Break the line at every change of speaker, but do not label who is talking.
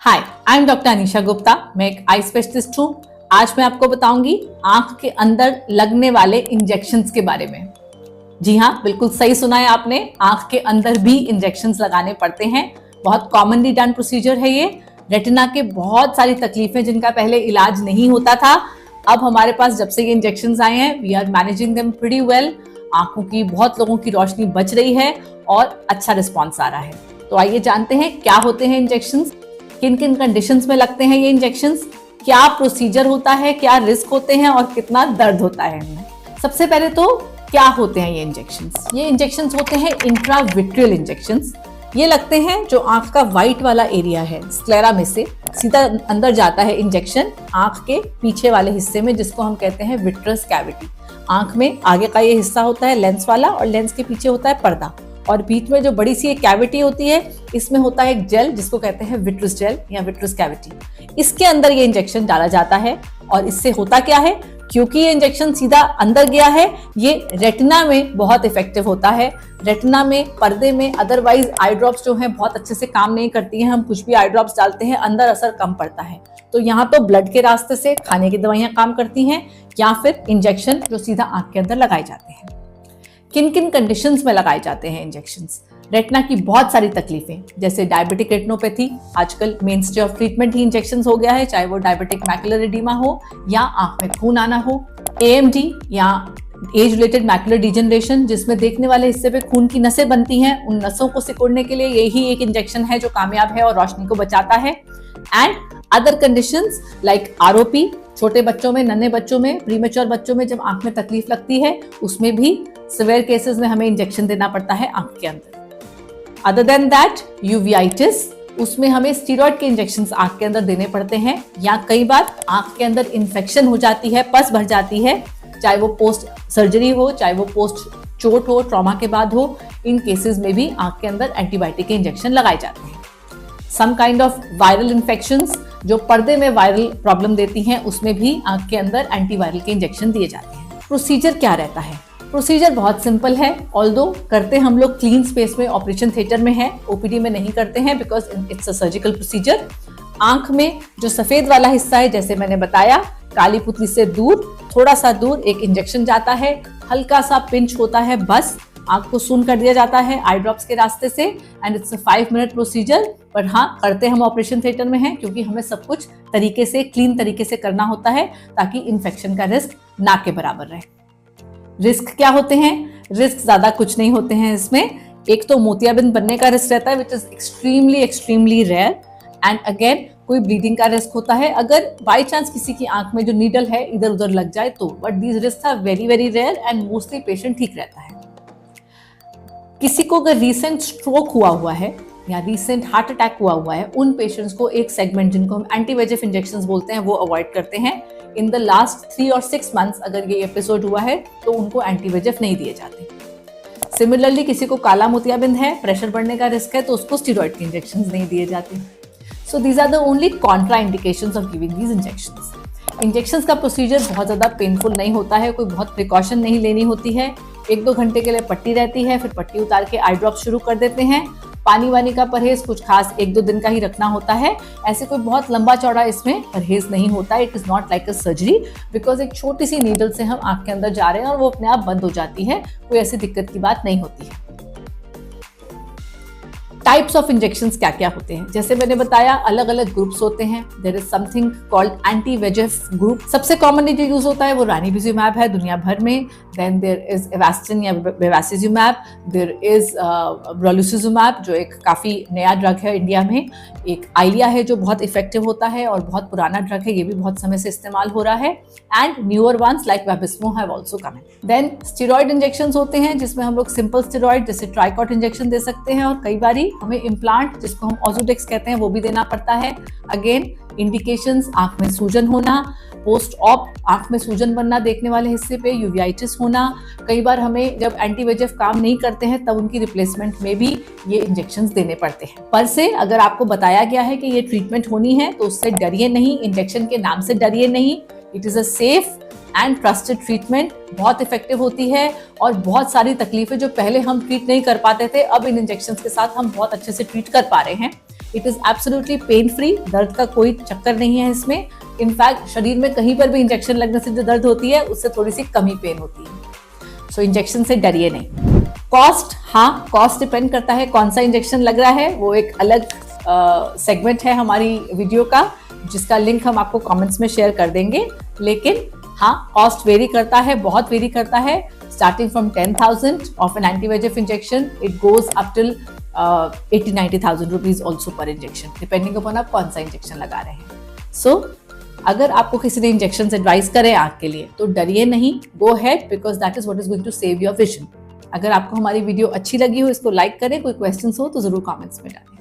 Hi, I am doctor Anisha Gupta. मैं एक eye specialist हूँ। आज मैं आपको बताऊंगी आंख के अंदर लगने वाले इंजेक्शंस के बारे में। जी हाँ, बिल्कुल सही सुना है आपने। आंख के अंदर भी इंजेक्शंस लगाने पड़ते हैं। बहुत कॉमनली डन प्रोसीजर है ये। रेटिना के बहुत सारी तकलीफें जिनका पहले इलाज नहीं होता था, अब हमारे पास जब से ये इंजेक्शंस आए हैं, we are managing them pretty well. आंखों की बहुत लोगों की रोशनी बच रही है और अच्छा रिस्पॉन्स आ रहा है। तो आइए जानते हैं क्या होते हैं इंजेक्शंस, किन किन कंडीशंस में लगते हैं ये इंजेक्शंस, क्या प्रोसीजर होता है, क्या रिस्क होते हैं और कितना दर्द होता है इनमें। सबसे पहले तो क्या होते हैं ये इंजेक्शंस। ये इंजेक्शंस होते हैं इंट्राविट्रियल इंजेक्शंस। ये लगते हैं जो आंख का व्हाइट वाला एरिया है, स्क्लेरा में से सीधा अंदर जाता है इंजेक्शन आंख के पीछे वाले हिस्से में, जिसको हम कहते हैं विट्रस कैविटी। आंख में आगे का ये हिस्सा होता है लेंस वाला और लेंस के पीछे होता है पर्दा, और बीच में जो बड़ी सी एक कैविटी होती है, इसमें होता है एक जेल जिसको कहते हैं विट्रस जेल या विट्रस कैविटी। इसके अंदर ये इंजेक्शन डाला जाता है और इससे होता क्या है, क्योंकि ये इंजेक्शन सीधा अंदर गया है, ये रेटिना में बहुत इफेक्टिव होता है। रेटिना में, पर्दे में अदरवाइज आई ड्रॉप्स जो हैं बहुत अच्छे से काम नहीं करती हैं। हम कुछ भी आई ड्रॉप्स डालते हैं, अंदर असर कम पड़ता है। तो यहाँ तो ब्लड के रास्ते से खाने की दवाइयाँ काम करती हैं या फिर इंजेक्शन जो सीधा आंख के अंदर लगाए जाते हैं। किन किन कंडीशंस में लगाए जाते हैं इंजेक्शंस। रेटिना की बहुत सारी तकलीफें, जैसे डायबिटिक रेटिनोपैथी, आजकल main stay of treatment he injections हो गया है, चाहे वो डायबिटिक मैकुलर एडिमा हो या आंख में खून आना हो। AMD या एज रिलेटेड मैकुलर डिजनरेशन, जिसमें देखने वाले हिस्से पे खून की नसें बनती हैं, उन नसों को सिकुड़ने के लिए यही एक इंजेक्शन है जो कामयाब है और रोशनी को बचाता है। And other conditions like ROP, छोटे बच्चों में, नन्हे बच्चों में, प्रीमेच्योर बच्चों में जब आंख में तकलीफ लगती है, उसमें भी सिवियर केसेस में हमें इंजेक्शन देना पड़ता है आंख के अंदर। अदर देन दैट, यूवियाइटिस, उसमें हमें स्टीरॉयड के इंजेक्शंस आंख के अंदर देने पड़ते हैं, या कई बार आंख के अंदर इन्फेक्शन हो जाती है, पस भर जाती है, चाहे वो पोस्ट सर्जरी हो, चाहे वो पोस्ट चोट हो, ट्रॉमा के बाद हो, इन केसेस में भी आंख के अंदर एंटीबायोटिक के इंजेक्शन लगाए जाते हैं। Some kind of viral infections जो पर्दे में वायरल प्रॉब्लम देती हैं, उसमें भी आंख के अंदर एंटीवायरल के इंजेक्शन दिए जाते हैं। प्रोसीजर क्या रहता है? प्रोसीजर बहुत सिंपल है, ऑल्दो करते हम लोग क्लीन स्पेस में, ऑपरेशन थिएटर में है, OPD में नहीं करते हैं because it's a surgical procedure. आंख में जो सफेद वाला हिस्सा है, जैसे मैंने बताया, काली पुतली से दूर, थोड़ा सा दूर एक इंजेक्शन जाता है, हल्का सा पिंच होता है, बस आंख को सून कर दिया जाता है आई ड्रॉप्स के रास्ते से, and it's a 5 minute procedure. पर हाँ, करते हम ऑपरेशन थिएटर में हैं क्योंकि हमें सब कुछ तरीके से, क्लीन तरीके से करना होता है ताकि इन्फेक्शन का रिस्क ना के बराबर रहे। रिस्क क्या होते हैं? रिस्क ज्यादा कुछ नहीं होते हैं इसमें। एक तो मोतियाबिंद बनने का रिस्क रहता है which is extremely rare, and again कोई ब्लीडिंग का रिस्क होता है अगर बाई चांस किसी की आंख में जो नीडल है इधर उधर लग जाए तो, but these risk are very very rare and mostly patient ठीक रहता है। किसी को अगर रीसेंट स्ट्रोक हुआ है या रीसेंट हार्ट अटैक हुआ है, उन पेशेंट्स को एक सेगमेंट जिनको हम एंटी-VEGF इंजेक्शंस बोलते हैं वो अवॉइड करते हैं। इन द लास्ट 3 और 6 मंथ्स अगर ये एपिसोड हुआ है तो उनको एंटी-VEGF नहीं दिए जाते। सिमिलरली किसी को काला मोतियाबिंद है, प्रेशर बढ़ने का रिस्क है, तो उसको स्टीरॉयड के इंजेक्शंस नहीं दिए जाते। So these are the only contraindications of giving these injections. Injections का प्रोसीजर बहुत ज़्यादा पेनफुल नहीं होता है, कोई बहुत प्रिकॉशन नहीं लेनी होती है। 1-2 घंटे के लिए पट्टी रहती है, फिर पट्टी उतार के आई ड्रॉप शुरू कर देते हैं। पानी वानी का परहेज कुछ खास 1-2 दिन का ही रखना होता है, ऐसे कोई बहुत लंबा चौड़ा इसमें परहेज नहीं होता। It is not like a surgery because एक छोटी सी नीडल से हम आंख के अंदर जा रहे हैं और वो अपने आप बंद हो जाती है, कोई ऐसी दिक्कत की बात नहीं होती है। टाइप्स ऑफ इंजेक्शंस क्या क्या होते हैं, जैसे मैंने बताया अलग अलग ग्रुप्स होते हैं। There is something called anti group. सबसे कॉमनली जो यूज होता है वो रानीविजुमैब है दुनिया भर में। देन देयर इज एवास्टिन या बेवासिजुमैब, देयर इज ब्रोलुसिजुमैब जो एक काफी नया ड्रग है इंडिया में। एक आइलिया है जो बहुत इफेक्टिव होता है और बहुत पुराना ड्रग है, ये भी बहुत समय से इस्तेमाल हो रहा है। And newer ones like Vabysmo have also come in. Then steroid injections होते हैं जिसमें हम लोग सिंपल स्टेरॉइड जैसे ट्राइकॉट इंजेक्शन दे सकते हैं, और कई बारी हमें इम्प्लांट जिसको हम ऑजोडेक्स कहते हैं वो भी देना पड़ता है। अगेन इंडिकेशंस, आंख में सूजन होना, पोस्ट ऑप आंख में सूजन बनना देखने वाले हिस्से पे, यूवियाइटिस होना। कई बार हमें जब एंटी-VEGF काम नहीं करते हैं तब उनकी रिप्लेसमेंट में भी ये इंजेक्शंस देने पड़ते हैं। पर से अगर आपको बताया गया है कि ये ट्रीटमेंट होनी है तो उससे डरिए नहीं, इंजेक्शन के नाम से डरिए नहीं। It is a safe and trusted treatment, बहुत इफेक्टिव होती है और बहुत सारी तकलीफें जो पहले हम ट्रीट नहीं कर पाते थे अब इन इंजेक्शंस के साथ हम बहुत अच्छे से ट्रीट कर पा रहे हैं। It is absolutely pain free, दर्द का कोई चक्कर नहीं है इसमें। इनफैक्ट शरीर में कहीं पर भी इंजेक्शन लगने से जो दर्द होती है उससे थोड़ी सी कमी पेन होती है। सो इंजेक्शन से डरिए नहीं। कॉस्ट, हाँ कॉस्ट डिपेंड करता है कौन सा इंजेक्शन लग रहा है, वो एक अलग सेगमेंट है हमारी वीडियो का, जिसका लिंक हम आपको कमेंट्स में शेयर कर देंगे। लेकिन हाँ कॉस्ट वेरी करता है, बहुत वेरी करता है। Starting from 10,000 of an antivirus injection, it goes up till 80-90,000 rupees also per injection, depending upon आप कौन सा इंजेक्शन लगा रहे हैं। सो अगर आपको किसी ने इंजेक्शन एडवाइस करे आंख के लिए तो डरिए नहीं, go ahead, because that is what is going to save your vision. अगर आपको हमारी वीडियो अच्छी लगी हो, इसको लाइक करें, कोई क्वेश्चंस हो तो जरूर कमेंट्स में डालें।